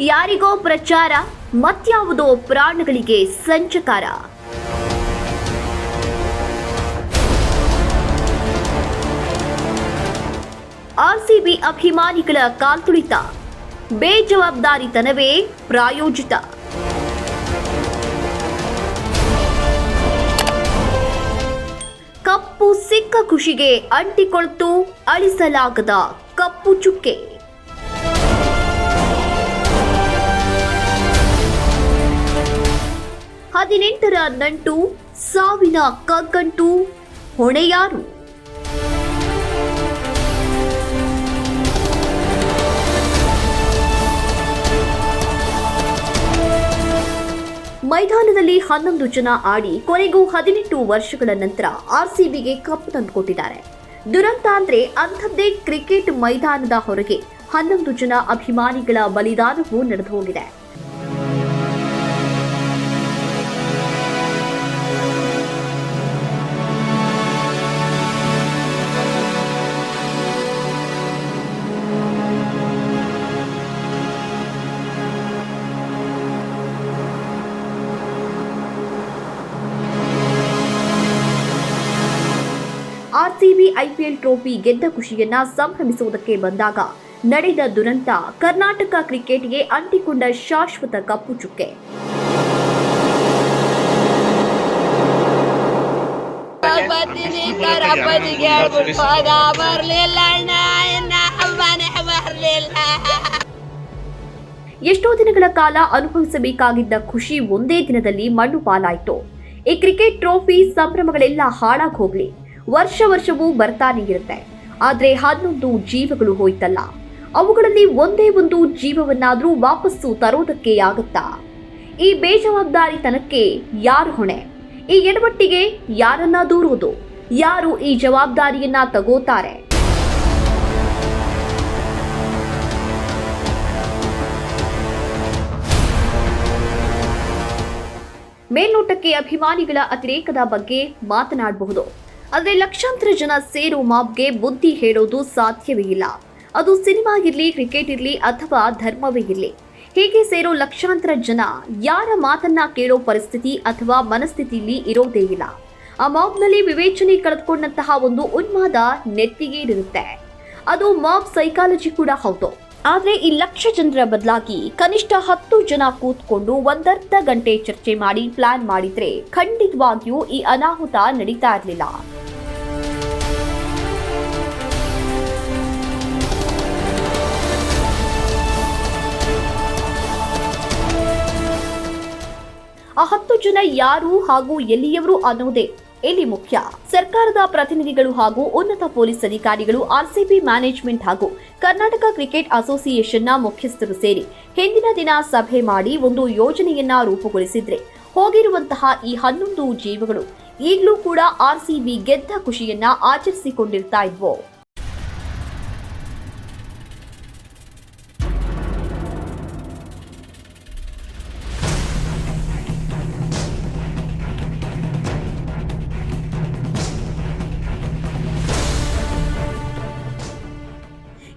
ಯಾರಿಗೋ ಪ್ರಚಾರ, ಮತ್ಯಾವುದೋ ಪ್ರಾಣಗಳಿಗೆ ಸಂಚಕಾರ. ಆರ್ಸಿಬಿ ಅಭಿಮಾನಿಗಳ ಕಾಲ್ತುಳಿತ, ಬೇಜವಾಬ್ದಾರಿತನವೇ ಪ್ರಾಯೋಜಿತ. ಕಪ್ಪು ಸಿಕ್ಕ ಖುಷಿಗೆ ಅಂಟಿಕೊಳ್ತು ಅಳಿಸಲಾಗದ ಕಪ್ಪು ಚುಕ್ಕೆ. ಹದಿನೆಂಟರ ನಂಟು, ಸಾವಿನ ಕಗ್ಗಂಟು, ಹೊಣೆಯಾರು? ಮೈದಾನದಲ್ಲಿ 11 ಜನ ಆಡಿ ಕೊನೆಗೂ 18 ವರ್ಷಗಳ ನಂತರ ಆರ್ಸಿಬಿಗೆ ಕಪ್ ತಂದುಕೊಟ್ಟಿದ್ದಾರೆ. ದುರಂತ ಅಂದ್ರೆ ಅಂಥದ್ದೇ ಕ್ರಿಕೆಟ್ ಮೈದಾನದ ಹೊರಗೆ 11 ಜನ ಅಭಿಮಾನಿಗಳ ಬಲಿದಾನವೂ ನಡೆದು ಹೋಗಿದೆ. ಆರ್ಸಿಬಿ ಐಪಿಎಲ್ ಟ್ರೋಫಿ ಗೆದ್ದ ಖುಷಿಯನ್ನ ಸಂಭ್ರಮಿಸುವುದಕ್ಕೆ ಬಂದಾಗ ನಡೆದ ದುರಂತ ಕರ್ನಾಟಕ ಕ್ರಿಕೆಟ್ಗೆ ಅಂಟಿಕೊಂಡ ಶಾಶ್ವತ ಕಪ್ಪು ಚುಕ್ಕೆ. ಎಷ್ಟೋ ದಿನಗಳ ಕಾಲ ಅನುಭವಿಸಬೇಕಾಗಿದ್ದ ಖುಷಿ ಒಂದೇ ದಿನದಲ್ಲಿ ಮಣ್ಣು ಪಾಲಾಯಿತು. ಈ ಕ್ರಿಕೆಟ್ ಟ್ರೋಫಿ ಸಂಭ್ರಮಗಳೆಲ್ಲ ಹಾಳಾಗಿ ಹೋಗ್ಲಿ, ವರ್ಷವೂ ಬರ್ತಾನೆ ಇರುತ್ತೆ. ಆದ್ರೆ 11 ಜೀವಗಳು ಹೋಯ್ತಲ್ಲ, ಅವುಗಳಲ್ಲಿ ಒಂದೇ ಒಂದು ಜೀವವನ್ನಾದ್ರೂ ವಾಪಸ್ಸು ತರೋದಕ್ಕೆ ಆಗುತ್ತಾ? ಈ ಬೇಜವಾಬ್ದಾರಿತನಕ್ಕೆ ಯಾರು ಹೊಣೆ? ಈ ಎಡವಟ್ಟಿಗೆ ಯಾರನ್ನ ದೂರೋದು? ಯಾರು ಈ ಜವಾಬ್ದಾರಿಯನ್ನ ತಗೋತಾರೆ? ಮೇಲ್ನೋಟಕ್ಕೆ ಅಭಿಮಾನಿಗಳ ಅತಿರೇಕದ ಬಗ್ಗೆ ಮಾತನಾಡಬಹುದು, ಆದರೆ ಲಕ್ಷಾಂತರ ಜನ ಸೇರೋ ಮಾಬ್ಗೆ ಬುದ್ಧಿ ಹೇಳೋದು ಸಾಧ್ಯವೇ ಇಲ್ಲ. ಅದು ಸಿನಿಮಾ ಇರಲಿ, ಕ್ರಿಕೆಟ್ ಇರಲಿ ಅಥವಾ ಧರ್ಮವೇ ಇರಲಿ, ಹೀಗೆ ಸೇರೋ ಲಕ್ಷಾಂತರ ಜನ ಯಾರ ಮಾತನ್ನ ಕೇಳೋ ಪರಿಸ್ಥಿತಿ ಅಥವಾ ಮನಸ್ಥಿತಿಯಲ್ಲಿ ಇರೋದೇ ಇಲ್ಲ. ಆ ಮಾಬ್ನಲ್ಲಿ ವಿವೇಚನೆ ಕಳೆದುಕೊಂಡಂತಹ ಒಂದು ಉನ್ಮಾದ ನೆತ್ತಿಗೇರಿರುತ್ತೆ. ಅದು ಮಾಬ್ ಸೈಕಾಲಜಿ ಕೂಡ ಹೌದು. ಆದ್ರೆ ಈ ಲಕ್ಷ ಜನರ ಬದಲಾಗಿ ಕನಿಷ್ಠ 10 ಜನ ಕೂತ್ಕೊಂಡು ಒಂದರ್ಧ ಗಂಟೆ ಚರ್ಚೆ ಮಾಡಿ ಪ್ಲಾನ್ ಮಾಡಿದ್ರೆ ಖಂಡಿತವಾಗಿಯೂ ಈ ಅನಾಹುತ ನಡೀತಾ ಇರಲಿಲ್ಲ. ಆ 10 ಜನ ಯಾರು ಹಾಗೂ ಎಲ್ಲಿಯವರು ಅನ್ನೋದೇ ಇಲ್ಲಿ ಮುಖ್ಯ. ಸರ್ಕಾರದ ಪ್ರತಿನಿಧಿಗಳು ಹಾಗೂ ಉನ್ನತ ಪೊಲೀಸ್ ಅಧಿಕಾರಿಗಳು, ಆರ್ಸಿಬಿ ಮ್ಯಾನೇಜ್ಮೆಂಟ್ ಹಾಗೂ ಕರ್ನಾಟಕ ಕ್ರಿಕೆಟ್ ಅಸೋಸಿಯೇಷನ್ನ ಮುಖ್ಯಸ್ಥರು ಸೇರಿ ಹಿಂದಿನ ದಿನ ಸಭೆ ಮಾಡಿ ಒಂದು ಯೋಜನೆಯನ್ನ ರೂಪುಗೊಳಿಸಿದ್ರೆ ಹೋಗಿರುವಂತಹ ಈ 11 ಜೀವಗಳು ಈಗಲೂ ಕೂಡ ಆರ್ಸಿಬಿ ಗೆದ್ದ ಖುಷಿಯನ್ನ ಆಚರಿಸಿಕೊಂಡಿರ್ತಾ ಇದ್ವು.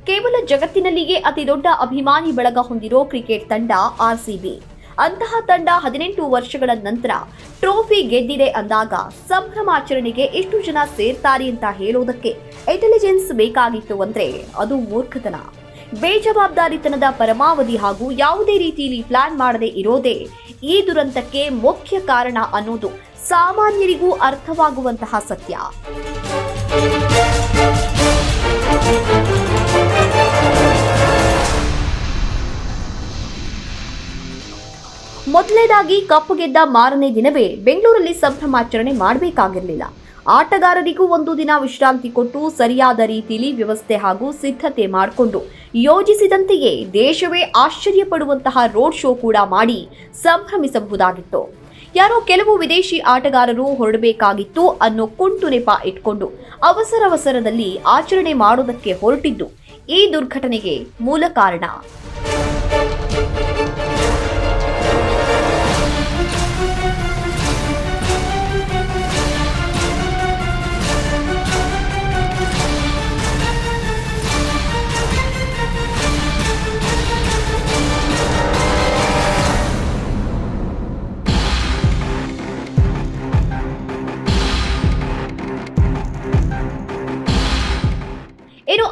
ಕೇವಲ ಜಗತ್ತಿನಲ್ಲಿಯೇ ಅತಿ ದೊಡ್ಡ ಅಭಿಮಾನಿ ಬಳಗ ಹೊಂದಿರೋ ಕ್ರಿಕೆಟ್ ತಂಡ ಆರ್ಸಿಬಿ. ಅಂತಹ ತಂಡ 18 ವರ್ಷಗಳ ನಂತರ ಟ್ರೋಫಿ ಗೆದ್ದಿದೆ ಅಂದಾಗ ಸಂಭ್ರಮಾಚರಣೆಗೆ ಎಷ್ಟು ಜನ ಸೇರ್ತಾರೆ ಅಂತ ಹೇಳೋದಕ್ಕೆ ಇಂಟೆಲಿಜೆನ್ಸ್ ಬೇಕಾಗಿತ್ತು ಅಂದ್ರೆ ಅದು ಮೂರ್ಖತನ. ಬೇಜವಾಬ್ದಾರಿತನದ ಪರಮಾವಧಿ ಹಾಗೂ ಯಾವುದೇ ರೀತಿಯಲ್ಲಿ ಪ್ಲಾನ್ ಮಾಡದೆ ಇರೋದೇ ಈ ದುರಂತಕ್ಕೆ ಮುಖ್ಯ ಕಾರಣ ಅನ್ನೋದು ಸಾಮಾನ್ಯರಿಗೂ ಅರ್ಥವಾಗುವಂತಹ ಸತ್ಯ. ಮೊದಲನೇದಾಗಿ ಕಪ್ ಗೆದ್ದ ಮಾರನೇ ದಿನವೇ ಬೆಂಗಳೂರಲ್ಲಿ ಸಂಭ್ರಮಾಚರಣೆ ಮಾಡಬೇಕಾಗಿರಲಿಲ್ಲ. ಆಟಗಾರರಿಗೂ ಒಂದು ದಿನ ವಿಶ್ರಾಂತಿ ಕೊಟ್ಟು ಸರಿಯಾದ ರೀತಿಯಲ್ಲಿ ವ್ಯವಸ್ಥೆ ಹಾಗೂ ಸಿದ್ಧತೆ ಮಾಡಿಕೊಂಡು ಯೋಜಿಸಿದಂತೆಯೇ ದೇಶವೇ ಆಶ್ಚರ್ಯ ಪಡುವಂತಹ ರೋಡ್ ಶೋ ಕೂಡ ಮಾಡಿ ಸಂಭ್ರಮಿಸಬಹುದಾಗಿತ್ತು. ಯಾರೋ ಕೆಲವು ವಿದೇಶಿ ಆಟಗಾರರು ಹೊರಡಬೇಕಾಗಿತ್ತು ಅನ್ನೋ ಕುಂಟು ನೆಪ ಇಟ್ಕೊಂಡು ಅವಸರದಲ್ಲಿ ಆಚರಣೆ ಮಾಡೋದಕ್ಕೆ ಹೊರಟಿದ್ದು ಈ ದುರ್ಘಟನೆಗೆ ಮೂಲ ಕಾರಣ.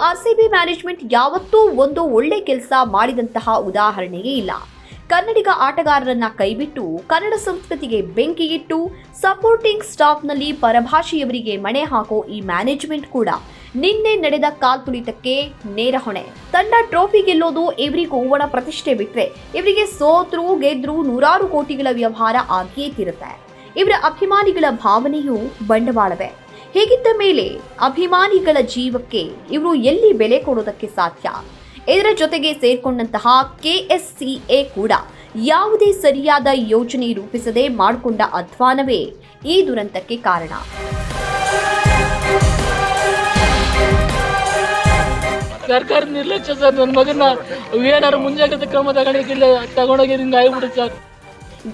ಆರ್ಸಿಬಿ ಮ್ಯಾನೇಜ್ಮೆಂಟ್ ಯಾವತ್ತೂ ಒಂದು ಒಳ್ಳೆ ಕೆಲಸ ಮಾಡಿದಂತಹ ಉದಾಹರಣೆಯೇ ಇಲ್ಲ. ಕನ್ನಡಿಗ ಆಟಗಾರರನ್ನ ಕೈಬಿಟ್ಟು ಕನ್ನಡ ಸಂಸ್ಕೃತಿಗೆ ಬೆಂಕಿಯಿಟ್ಟು ಸಪೋರ್ಟಿಂಗ್ ಸ್ಟಾಫ್ನಲ್ಲಿ ಪರಭಾಷೆಯವರಿಗೆ ಮಣೆ ಹಾಕೋ ಈ ಮ್ಯಾನೇಜ್ಮೆಂಟ್ ಕೂಡ ನಿನ್ನೆ ನಡೆದ ಕಾಲ್ತುಳಿತಕ್ಕೆ ನೇರ ಹೊಣೆ. ತಂಡ ಟ್ರೋಫಿ ಗೆಲ್ಲೋದು ಇವರಿಗೂ ಒಣ ಪ್ರತಿಷ್ಠೆ ಬಿಟ್ರೆ ಇವರಿಗೆ ಸೋತ್ರು ಗೆದ್ರು ನೂರಾರು ಕೋಟಿಗಳ ವ್ಯವಹಾರ ಆಗಿಯೇ ತೀರುತ್ತೆ. ಇವರ ಅಭಿಮಾನಿಗಳ ಭಾವನೆಯೂ ಬಂಡವಾಳವೇ. ಹೀಗಿದ್ದ ಮೇಲೆ ಅಭಿಮಾನಿಗಳ ಜೀವಕ್ಕೆ ಇವರು ಎಲ್ಲಿ ಬೆಲೆ ಕೊಡೋದಕ್ಕೆ ಸಾಧ್ಯ? ಇದರ ಜೊತೆಗೆ ಸೇರ್ಕೊಂಡಂತಹ KSCA ಕೂಡ ಯಾವುದೇ ಸರಿಯಾದ ಯೋಜನೆ ರೂಪಿಸದೆ ಮಾಡಿಕೊಂಡ ಅಧ್ವಾನವೇ ಈ ದುರಂತಕ್ಕೆ ಕಾರಣ. ಸರ್ಕಾರ ನಿರ್ಲಕ್ಷ್ಯ ಸರ್. ನನ್ನ ಮಗನ ಏನಾದ್ರು ಮುಂಜಾಗ್ರತೆ ಕ್ರಮ ತಗೊಂಡೋಗಿರಿಂದ ಆಗ್ಬಿಡುತ್ತೆ ಸರ್.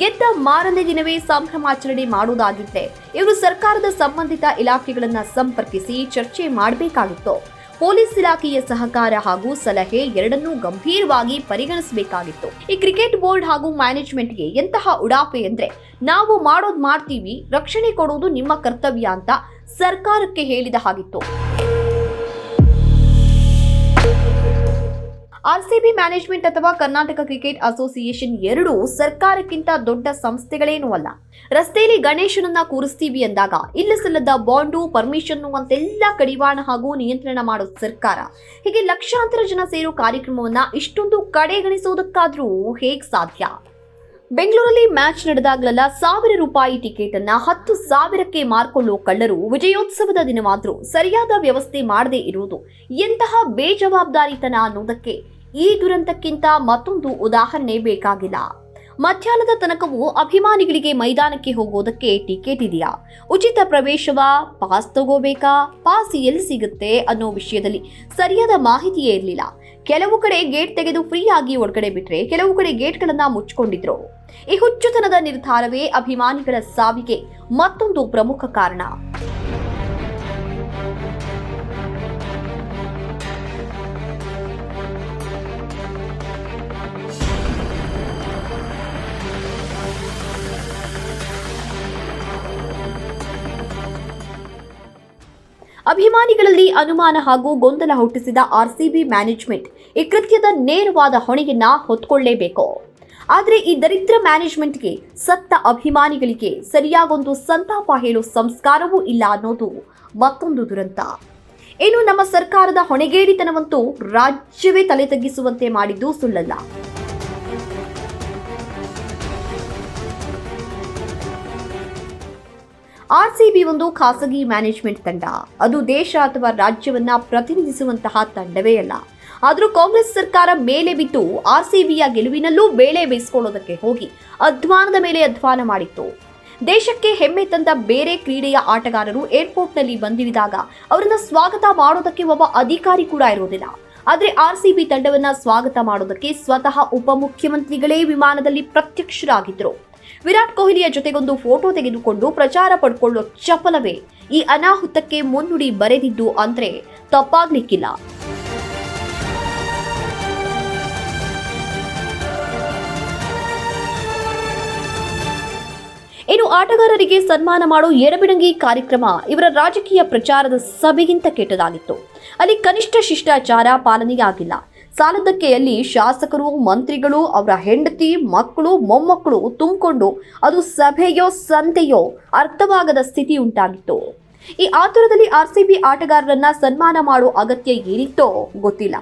ಗೆದ್ದ ಮಾರನೇ ದಿನವೇ ಸಂಭ್ರಮಾಚರಣೆ ಮಾಡುವುದಾಗಿದ್ರೆ ಇವರು ಸರ್ಕಾರದ ಸಂಬಂಧಿತ ಇಲಾಖೆಗಳನ್ನ ಸಂಪರ್ಕಿಸಿ ಚರ್ಚೆ ಮಾಡಬೇಕಾಗಿತ್ತು. ಪೊಲೀಸ್ ಇಲಾಖೆಯ ಸಹಕಾರ ಹಾಗೂ ಸಲಹೆ ಎರಡನ್ನೂ ಗಂಭೀರವಾಗಿ ಪರಿಗಣಿಸಬೇಕಾಗಿತ್ತು. ಈ ಕ್ರಿಕೆಟ್ ಬೋರ್ಡ್ ಹಾಗೂ ಮ್ಯಾನೇಜ್ಮೆಂಟ್ಗೆ ಎಂತಹ ಉಡಾಫೆ ಅಂದ್ರೆ ನಾವು ಮಾಡೋದು ಮಾಡ್ತೀವಿ, ರಕ್ಷಣೆ ಕೊಡುವುದು ನಿಮ್ಮ ಕರ್ತವ್ಯ ಅಂತ ಸರ್ಕಾರಕ್ಕೆ ಹೇಳಿದ ಹಾಗಿತ್ತು. ಆರ್ಸಿಬಿ ಮ್ಯಾನೇಜ್ಮೆಂಟ್ ಅಥವಾ ಕರ್ನಾಟಕ ಕ್ರಿಕೆಟ್ ಅಸೋಸಿಯೇಷನ್ ಎರಡೂ ಸರ್ಕಾರಕ್ಕಿಂತ ದೊಡ್ಡ ಸಂಸ್ಥೆಗಳೇನೂ ಅಲ್ಲ. ರಸ್ತೆಯಲ್ಲಿ ಗಣೇಶನನ್ನ ಕೂರಿಸ್ತೀವಿ ಅಂದಾಗ ಇಲ್ಲ ಸಲ್ಲದ ಬಾಂಡು, ಪರ್ಮಿಷನ್ ಅಂತೆಲ್ಲ ಕಡಿವಾಣ ಹಾಗೂ ನಿಯಂತ್ರಣ ಮಾಡೋ ಸರ್ಕಾರ. ಹೀಗೆ ಲಕ್ಷಾಂತರ ಜನ ಸೇರೋ ಕಾರ್ಯಕ್ರಮವನ್ನ ಇಷ್ಟೊಂದು ಕಡೆಗಣಿಸೋದಕ್ಕಾದ್ರೂ ಹೇಗ್ ಸಾಧ್ಯ? ಬೆಂಗಳೂರಲ್ಲಿ ಮ್ಯಾಚ್ ನಡೆದಾಗಲೆಲ್ಲ ₹1,000 ಟಿಕೆಟ್ ಅನ್ನ 10,000ಕ್ಕೆ ಮಾರ್ಕೊಳ್ಳೋ ಕಳ್ಳರು ವಿಜಯೋತ್ಸವದ ದಿನವಾದ್ರೂ ಸರಿಯಾದ ವ್ಯವಸ್ಥೆ ಮಾಡದೇ ಇರುವುದು ಎಂತಹ ಬೇಜವಾಬ್ದಾರಿತನ ಅನ್ನೋದಕ್ಕೆ ಈ ದುರಂತಕ್ಕಿಂತ ಮತ್ತೊಂದು ಉದಾಹರಣೆ ಬೇಕಾಗಿಲ್ಲ. ಮಧ್ಯಾಹ್ನದ ತನಕವೂ ಅಭಿಮಾನಿಗಳಿಗೆ ಮೈದಾನಕ್ಕೆ ಹೋಗೋದಕ್ಕೆ ಟಿಕೆಟ್ ಇದೆಯಾ, ಉಚಿತ ಪ್ರವೇಶವಾ, ಪಾಸ್ ತಗೋಬೇಕಾ, ಪಾಸ್ ಎಲ್ಲಿ ಸಿಗುತ್ತೆ ಅನ್ನೋ ವಿಷಯದಲ್ಲಿ ಸರಿಯಾದ ಮಾಹಿತಿಯೇ ಇರಲಿಲ್ಲ. ಕೆಲವು ಕಡೆ ಗೇಟ್ ತೆಗೆದು ಫ್ರೀ ಆಗಿ ಒಳಗಡೆ ಬಿಟ್ರೆ ಕೆಲವು ಕಡೆ ಗೇಟ್ಗಳನ್ನ ಮುಚ್ಚಿಕೊಂಡಿದ್ರು. ಈ ಹುಚ್ಚುತನದ ನಿರ್ಧಾರವೇ ಅಭಿಮಾನಿಗಳ ಸಾವಿಗೆ ಮತ್ತೊಂದು ಪ್ರಮುಖ ಕಾರಣ. ಅಭಿಮಾನಿಗಳಲ್ಲಿ ಅನುಮಾನ ಹಾಗೂ ಗೊಂದಲ ಹುಟ್ಟಿಸಿದ ಆರ್ಸಿಬಿ ಮ್ಯಾನೇಜ್ಮೆಂಟ್ ಈ ಕೃತ್ಯದ ನೇರವಾದ ಹೊಣೆಯನ್ನ ಹೊತ್ತುಕೊಳ್ಳಲೇಬೇಕು. ಆದರೆ ಈ ದರಿದ್ರ ಮ್ಯಾನೇಜ್ಮೆಂಟ್ಗೆ ಸತ್ತ ಅಭಿಮಾನಿಗಳಿಗೆ ಸರಿಯಾಗೊಂದು ಸಂತಾಪ ಹೇಳೋ ಸಂಸ್ಕಾರವೂ ಇಲ್ಲ ಅನ್ನೋದು ಮತ್ತೊಂದು ದುರಂತ. ಇನ್ನು ನಮ್ಮ ಸರ್ಕಾರದ ಹೊಣೆಗೇಡಿತನವಂತೂ ರಾಜ್ಯವೇ ತಲೆ ತಗ್ಗಿಸುವಂತೆ ಮಾಡಿದ್ದು ಸುಳ್ಳಲ್ಲ. ಆರ್ಸಿಬಿ ಒಂದು ಖಾಸಗಿ ಮ್ಯಾನೇಜ್ಮೆಂಟ್ ತಂಡ. ಅದು ದೇಶ ಅಥವಾ ರಾಜ್ಯವನ್ನ ಪ್ರತಿನಿಧಿಸುವಂತಹ ತಂಡವೇ ಅಲ್ಲ. ಆದರೂ ಕಾಂಗ್ರೆಸ್ ಸರ್ಕಾರ ಮೇಲೆ ಬಿದ್ದು ಆರ್ಸಿಬಿಯ ಗೆಲುವಿನಲ್ಲೂ ಬೇಳೆ ಬೇಯಿಸಿಕೊಳ್ಳೋದಕ್ಕೆ ಹೋಗಿ ಅಧ್ವಾನದ ಮೇಲೆ ಅಧ್ವಾನ ಮಾಡಿತ್ತು. ದೇಶಕ್ಕೆ ಹೆಮ್ಮೆ ತಂದ ಬೇರೆ ಕ್ರೀಡೆಯ ಆಟಗಾರರು ಏರ್ಪೋರ್ಟ್ನಲ್ಲಿ ಬಂದಿಳಿದಾಗ ಅವರನ್ನ ಸ್ವಾಗತ ಮಾಡೋದಕ್ಕೆ ಒಬ್ಬ ಅಧಿಕಾರಿ ಕೂಡ ಇರೋದಿಲ್ಲ. ಆದರೆ ಆರ್ಸಿಬಿ ತಂಡವನ್ನ ಸ್ವಾಗತ ಮಾಡೋದಕ್ಕೆ ಸ್ವತಃ ಉಪಮುಖ್ಯಮಂತ್ರಿಗಳೇ ವಿಮಾನದಲ್ಲಿ ಪ್ರತ್ಯಕ್ಷರಾಗಿದ್ದರು. ವಿರಾಟ್ ಕೊಹ್ಲಿಯ ಜೊತೆಗೊಂದು ಫೋಟೋ ತೆಗೆದುಕೊಂಡು ಪ್ರಚಾರ ಪಡ್ಕೊಳ್ಳೋ ಚಪಲವೇ ಈ ಅನಾಹುತಕ್ಕೆ ಮುನ್ನುಡಿ ಬರೆದಿದ್ದು ಅಂದ್ರೆ ತಪ್ಪಾಗ್ಲಿಕ್ಕಿಲ್ಲ. ಇನ್ನು ಆಟಗಾರರಿಗೆ ಸನ್ಮಾನ ಮಾಡೋ ಎಡಬಿಡಂಗಿ ಕಾರ್ಯಕ್ರಮ ಇವರ ರಾಜಕೀಯ ಪ್ರಚಾರದ ಸಭೆಗಿಂತ ಕೆಟ್ಟದಾಗಿತ್ತು. ಅಲ್ಲಿ ಕನಿಷ್ಠ ಶಿಷ್ಟಾಚಾರ ಪಾಲನೆಯಾಗಿಲ್ಲ. ಸಾಲದಕ್ಕೆ ಅಲ್ಲಿ ಶಾಸಕರು, ಮಂತ್ರಿಗಳು, ಅವರ ಹೆಂಡತಿ, ಮಕ್ಕಳು, ಮೊಮ್ಮಕ್ಕಳು ತುಂಬಿಕೊಂಡು ಅದು ಸಭೆಯೋ ಸಂತೆಯೋ ಅರ್ಥವಾಗದ ಸ್ಥಿತಿ ಉಂಟಾಗಿತ್ತು. ಈ ಆತುರದಲ್ಲಿ ಆರ್ಸಿಬಿ ಆಟಗಾರರನ್ನ ಸನ್ಮಾನ ಮಾಡೋ ಅಗತ್ಯ ಏನಿತ್ತೋ ಗೊತ್ತಿಲ್ಲ.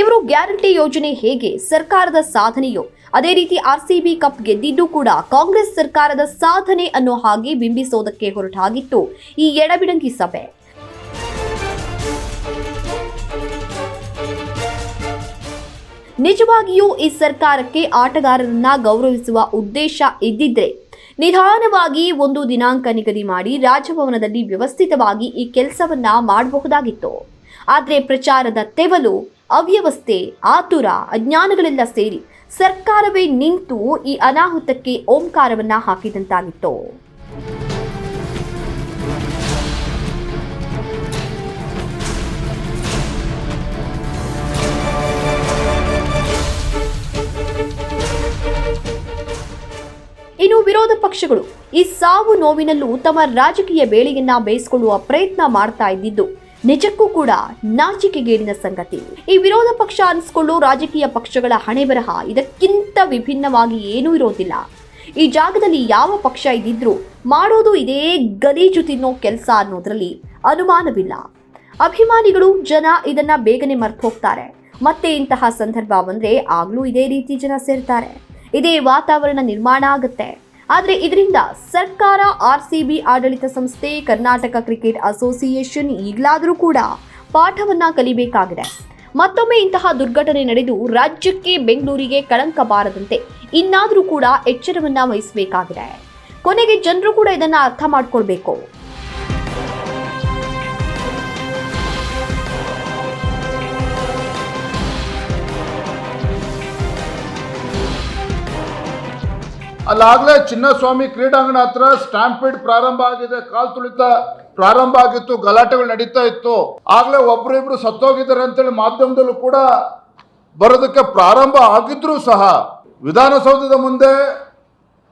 ಇವರು ಗ್ಯಾರಂಟಿ ಯೋಜನೆ ಹೇಗೆ ಸರ್ಕಾರದ ಸಾಧನೆಯೋ ಅದೇ ರೀತಿ ಆರ್ಸಿಬಿ ಕಪ್ ಗೆದ್ದಿದ್ದು ಕೂಡ ಕಾಂಗ್ರೆಸ್ ಸರ್ಕಾರದ ಸಾಧನೆ ಅನ್ನೋ ಹಾಗೆ ಬಿಂಬಿಸೋದಕ್ಕೆ ಹೊರಟಾಗಿತ್ತು ಈ ಎಡಬಿಡಂಗಿ ಸಭೆ. ನಿಜವಾಗಿಯೂ ಈ ಸರ್ಕಾರಕ್ಕೆ ಆಟಗಾರರನ್ನ ಗೌರವಿಸುವ ಉದ್ದೇಶ ಇದ್ದಿದ್ರೆ ನಿಧಾನವಾಗಿ ಒಂದು ದಿನಾಂಕ ನಿಗದಿ ಮಾಡಿ ರಾಜಭವನದಲ್ಲಿ ವ್ಯವಸ್ಥಿತವಾಗಿ ಈ ಕೆಲಸವನ್ನ ಮಾಡಬಹುದಾಗಿತ್ತು. ಆದರೆ ಪ್ರಚಾರದ ತೆವಲು, ಅವ್ಯವಸ್ಥೆ, ಆತುರ, ಅಜ್ಞಾನಗಳೆಲ್ಲ ಸೇರಿ ಸರ್ಕಾರವೇ ನಿಂತು ಈ ಅನಾಹುತಕ್ಕೆ ಓಂಕಾರವನ್ನ ಹಾಕಿದಂತಾಗಿತ್ತು. ಇನ್ನು ವಿರೋಧ ಪಕ್ಷಗಳು ಈ ಸಾವು ನೋವಿನಲ್ಲೂ ತಮ್ಮ ರಾಜಕೀಯ ಬೇಳೆಯನ್ನ ಬೇಯಿಸಿಕೊಳ್ಳುವ ಪ್ರಯತ್ನ ಮಾಡ್ತಾ ಇದ್ದಿದ್ದು ನಿಜಕ್ಕೂ ಕೂಡ ನಾಚಿಕೆಗೇಡಿನ ಸಂಗತಿ. ಈ ವಿರೋಧ ಪಕ್ಷ ಅನಿಸ್ಕೊಳ್ಳೋ ರಾಜಕೀಯ ಪಕ್ಷಗಳ ಹಣೆಬರಹ ಇದಕ್ಕಿಂತ ವಿಭಿನ್ನವಾಗಿ ಏನೂ ಇರೋದಿಲ್ಲ. ಈ ಜಾಗದಲ್ಲಿ ಯಾವ ಪಕ್ಷ ಇದ್ದಿದ್ರೂ ಮಾಡೋದು ಇದೇ ಗಲೀಜು ತಿನ್ನೋ ಕೆಲಸ ಅನ್ನೋದ್ರಲ್ಲಿ ಅನುಮಾನವಿಲ್ಲ. ಅಭಿಮಾನಿಗಳು ಜನ ಇದನ್ನ ಬೇಗನೆ ಮರ್ತು ಹೋಗ್ತಾರೆ. ಮತ್ತೆ ಇಂತಹ ಸಂದರ್ಭ ಬಂದ್ರೆ ಆಗ್ಲೂ ಇದೇ ರೀತಿ ಜನ ಸೇರ್ತಾರೆ, ಇದೇ ವಾತಾವರಣ ನಿರ್ಮಾಣ ಆಗುತ್ತೆ. ಆದರೆ ಇದರಿಂದ ಸರ್ಕಾರ, RCB ಆಡಳಿತ ಸಂಸ್ಥೆ, ಕರ್ನಾಟಕ ಕ್ರಿಕೆಟ್ ಅಸೋಸಿಯೇಷನ್ ಈಗಲಾದರೂ ಕೂಡ ಪಾಠವನ್ನ ಕಲಿಬೇಕಾಗಿದೆ. ಮತ್ತೊಮ್ಮೆ ಇಂತಹ ದುರ್ಘಟನೆ ನಡೆದು ರಾಜ್ಯಕ್ಕೆ, ಬೆಂಗಳೂರಿಗೆ ಕಳಂಕ ಬಾರದಂತೆ ಇನ್ನಾದರೂ ಕೂಡ ಎಚ್ಚರವನ್ನ ವಹಿಸಬೇಕಾಗಿದೆ. ಕೊನೆಗೆ ಜನರು ಕೂಡ ಇದನ್ನ ಅರ್ಥ ಮಾಡ್ಕೊಳ್ಬೇಕು. ಅಲ್ಲಾಗಲೇ ಚಿನ್ನಸ್ವಾಮಿ ಕ್ರೀಡಾಂಗಣ ಹತ್ರ ಸ್ಟ್ಯಾಂಪೀಡ್ ಪ್ರಾರಂಭ ಆಗಿದೆ, ಕಾಲ್ ತುಳಿತ ಪ್ರಾರಂಭ ಆಗಿತ್ತು, ಗಲಾಟೆಗಳು ನಡೀತಾ ಇತ್ತು. ಆಗ್ಲೇ ಒಬ್ರಿಬ್ರು ಸತ್ತೋಗಿದ್ದಾರೆ ಅಂತೇಳಿ ಮಾಧ್ಯಮದಲ್ಲೂ ಕೂಡ ಬರೋದಕ್ಕೆ ಪ್ರಾರಂಭ ಆಗಿದ್ರೂ ಸಹ ವಿಧಾನಸೌಧದ ಮುಂದೆ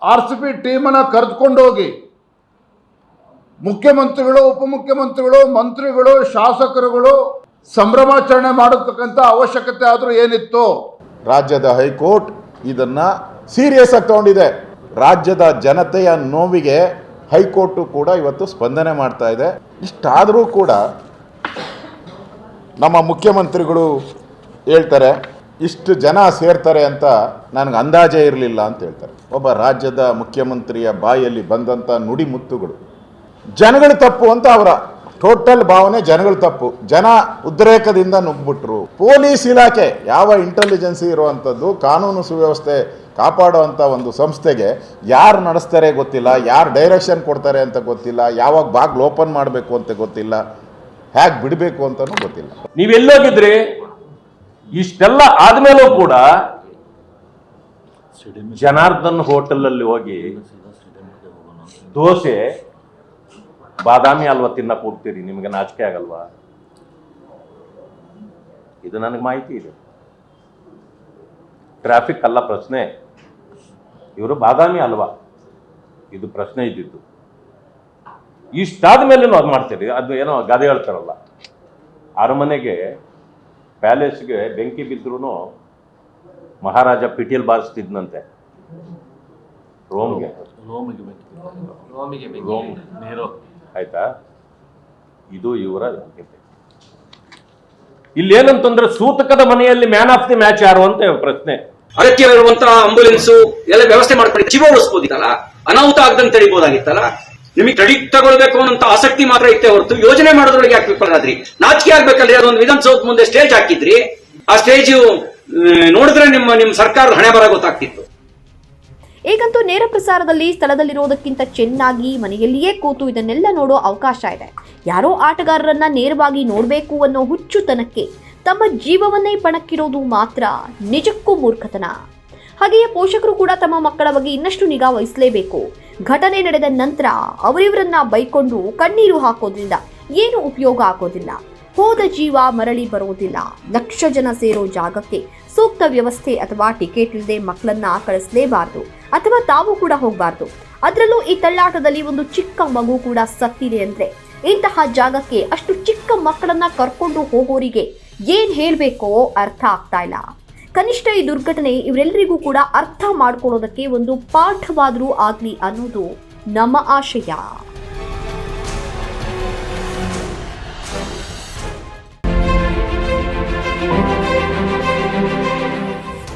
RCB ಟೀಮನ್ನು ಕರೆದುಕೊಂಡೋಗಿ ಮುಖ್ಯಮಂತ್ರಿಗಳು, ಉಪಮುಖ್ಯಮಂತ್ರಿಗಳು, ಮಂತ್ರಿಗಳು, ಶಾಸಕರುಗಳು ಸಂಭ್ರಮಾಚರಣೆ ಮಾಡತಕ್ಕಂಥ ಅವಶ್ಯಕತೆ ಆದರೂ ಏನಿತ್ತು? ರಾಜ್ಯದ ಹೈಕೋರ್ಟ್ ಇದನ್ನ ಸೀರಿಯಸ್ ಆಗಿ ತಗೊಂಡಿದೆ. ರಾಜ್ಯದ ಜನತೆಯ ನೋವಿಗೆ ಹೈಕೋರ್ಟು ಕೂಡ ಇವತ್ತು ಸ್ಪಂದನೆ ಮಾಡ್ತಾ ಇದೆ. ಇಷ್ಟಾದರೂ ಕೂಡ ನಮ್ಮ ಮುಖ್ಯಮಂತ್ರಿಗಳು ಹೇಳ್ತಾರೆ ಇಷ್ಟು ಜನ ಸೇರ್ತಾರೆ ಅಂತ ನನಗೆ ಅಂದಾಜೇ ಇರಲಿಲ್ಲ ಅಂತ ಹೇಳ್ತಾರೆ. ಒಬ್ಬ ರಾಜ್ಯದ ಮುಖ್ಯಮಂತ್ರಿಯ ಬಾಯಲ್ಲಿ ಬಂದಂಥ ನುಡಿಮುತ್ತುಗಳು ಜನಗಳ ತಪ್ಪು ಅಂತ ಅವರ ಟೋಟಲ್ ಭಾವನೆ. ಜನಗಳ ತಪ್ಪು, ಜನ ಉದ್ರೇಕದಿಂದ ನುಗ್ಬಿಟ್ರು. ಪೊಲೀಸ್ ಇಲಾಖೆ ಯಾವ ಇಂಟೆಲಿಜೆನ್ಸಿ ಇರುವಂಥದ್ದು, ಕಾನೂನು ಸುವ್ಯವಸ್ಥೆ ಕಾಪಾಡುವಂಥ ಒಂದು ಸಂಸ್ಥೆಗೆ ಯಾರು ನಡೆಸ್ತಾರೆ ಗೊತ್ತಿಲ್ಲ, ಯಾರು ಡೈರೆಕ್ಷನ್ ಕೊಡ್ತಾರೆ ಅಂತ ಗೊತ್ತಿಲ್ಲ, ಯಾವಾಗ ಬಾಗ್ಲು ಓಪನ್ ಮಾಡಬೇಕು ಅಂತ ಗೊತ್ತಿಲ್ಲ, ಹೇಗೆ ಬಿಡಬೇಕು ಅಂತಲೂ ಗೊತ್ತಿಲ್ಲ. ನೀವೆಲ್ಲೋಗಿದ್ರಿ? ಇಷ್ಟೆಲ್ಲ ಆದ್ಮೇಲೂ ಕೂಡ ಜನಾರ್ದನ್ ಹೋಟೆಲಲ್ಲಿ ಹೋಗಿ ದೋಸೆ, ಬಾದಾಮಿ ಹಲ್ವಾ ತಿನ್ನಕ್ಕೆ ಹೋಗ್ತೀರಿ, ನಿಮಗೆ ನಾಚಿಕೆ ಆಗಲ್ವಾ? ಇದು ನನಗೆ ಮಾಹಿತಿ ಇದೆ. ಟ್ರಾಫಿಕ್ ಅಲ್ಲ ಪ್ರಶ್ನೆ, ಇವರು ಬಾದಾಮಿ ಹಲ್ವಾ ಇದು ಪ್ರಶ್ನೆ ಇದ್ದಿದ್ದು. ಇಷ್ಟಾದ ಮೇಲೇನು ಅದು ಮಾಡ್ತೀರಿ? ಅದು ಏನೋ ಗಾದೆ ಹೇಳ್ತಾರಲ್ಲ, ಅರಮನೆಗೆ, ಪ್ಯಾಲೇಸ್ಗೆ ಬೆಂಕಿ ಬಿದ್ರೂ ಮಹಾರಾಜ ಪಿಟೀಲ್ ಬಾರಿಸ್ತಿದ್ನಂತೆ. ರೋಮ್ಗೆ ಆಯ್ತಾ? ಇದು ಇವರ ಇಲ್ಲೇನಂತಂದ್ರೆ ಸೂತಕದ ಮನೆಯಲ್ಲಿ ಮ್ಯಾನ್ ಆಫ್ ದಿ ಮ್ಯಾಚ್ ಯಾರು ಅಂತ ಪ್ರಶ್ನೆ. ಅಗತ್ಯವಿರುವಂತಹ ಆಂಬುಲೆನ್ಸ್ ಎಲ್ಲ ವ್ಯವಸ್ಥೆ ಮಾಡ್ಕೊಂಡು ಜೀವ ಉಳಿಸಬಹುದಿತ್ತಲ್ಲ, ಅನಾಹುತ ಆಗದಂತೆ ತಡಿಬಹುದಾಗಿತ್ತಲ್ಲ. ನಿಮಗೆ ಕ್ರೆಡಿಟ್ ತಗೊಳ್ಬೇಕು ಅನ್ನೋ ಆಸಕ್ತಿ ಮಾತ್ರ ಇತ್ತೇ ಹೊರತು ಯೋಜನೆ ಮಾಡೋದ್ರೊಳಗೆ ಯಾಕೆ ವಿಫಲರಾದ್ರಿ? ನಾಚಿಕೆ ಆಗ್ಬೇಕಲ್ರಿ. ಅದೊಂದು ವಿಧಾನಸೌಧ ಮುಂದೆ ಸ್ಟೇಜ್ ಹಾಕಿದ್ರಿ, ಆ ಸ್ಟೇಜ್ ನೋಡಿದ್ರೆ ನಿಮ್ಮ ಸರ್ಕಾರದ ಹಣೆ ಬರ ಗೊತ್ತಾಗ್ತಿತ್ತು. ಈಗಂತೂ ನೇರ ಪ್ರಸಾರದಲ್ಲಿ ಸ್ಥಳದಲ್ಲಿರೋದಕ್ಕಿಂತ ಚೆನ್ನಾಗಿ ಮನೆಯಲ್ಲಿಯೇ ಕೂತು ಇದನ್ನೆಲ್ಲ ನೋಡೋ ಅವಕಾಶ ಇದೆ. ಯಾರೋ ಆಟಗಾರರನ್ನ ನೇರವಾಗಿ ನೋಡಬೇಕು ಅನ್ನೋ ಹುಚ್ಚುತನಕ್ಕೆ ತಮ್ಮ ಜೀವವನ್ನೇ ಪಣಕ್ಕಿರೋದು ಮಾತ್ರ ನಿಜಕ್ಕೂ ಮೂರ್ಖತನ. ಹಾಗೆಯೇ ಪೋಷಕರು ಕೂಡ ತಮ್ಮ ಮಕ್ಕಳ ಬಗ್ಗೆ ಇನ್ನಷ್ಟು ನಿಗಾ ವಹಿಸಲೇಬೇಕು. ಘಟನೆ ನಡೆದ ನಂತರ ಅವರಿವರನ್ನ ಬೈಕೊಂಡು ಕಣ್ಣೀರು ಹಾಕೋದ್ರಿಂದ ಏನು ಉಪಯೋಗ ಆಗೋದಿಲ್ಲ. ಹೋದ ಜೀವ ಮರಳಿ ಬರೋದಿಲ್ಲ. ಲಕ್ಷ ಜನ ಸೇರೋ ಜಾಗಕ್ಕೆ ಸೂಕ್ತ ವ್ಯವಸ್ಥೆ ಅಥವಾ ಟಿಕೆಟ್ ಇಲ್ಲದೆ ಮಕ್ಕಳನ್ನ ಕಳಿಸಲೇಬಾರದು, ಅಥವಾ ತಾವು ಕೂಡ ಹೋಗಬಾರ್ದು. ಅದರಲ್ಲೂ ಈ ತಳ್ಳಾಟದಲ್ಲಿ ಒಂದು ಚಿಕ್ಕ ಮಗು ಕೂಡ ಸತ್ತಿದೆ ಅಂದ್ರೆ ಇಂತಹ ಜಾಗಕ್ಕೆ ಅಷ್ಟು ಚಿಕ್ಕ ಮಕ್ಕಳನ್ನ ಕರ್ಕೊಂಡು ಹೋಗೋರಿಗೆ ಏನ್ ಹೇಳ್ಬೇಕೋ ಅರ್ಥ ಆಗ್ತಾ ಇಲ್ಲ. ಕನಿಷ್ಠ ಈ ದುರ್ಘಟನೆ ಇವರೆಲ್ಲರಿಗೂ ಕೂಡ ಅರ್ಥ ಮಾಡ್ಕೊಳ್ಳೋದಕ್ಕೆ ಒಂದು ಪಾಠವಾದರೂ ಆಗ್ಲಿ ಅನ್ನೋದು ನಮ್ಮ ಆಶಯ.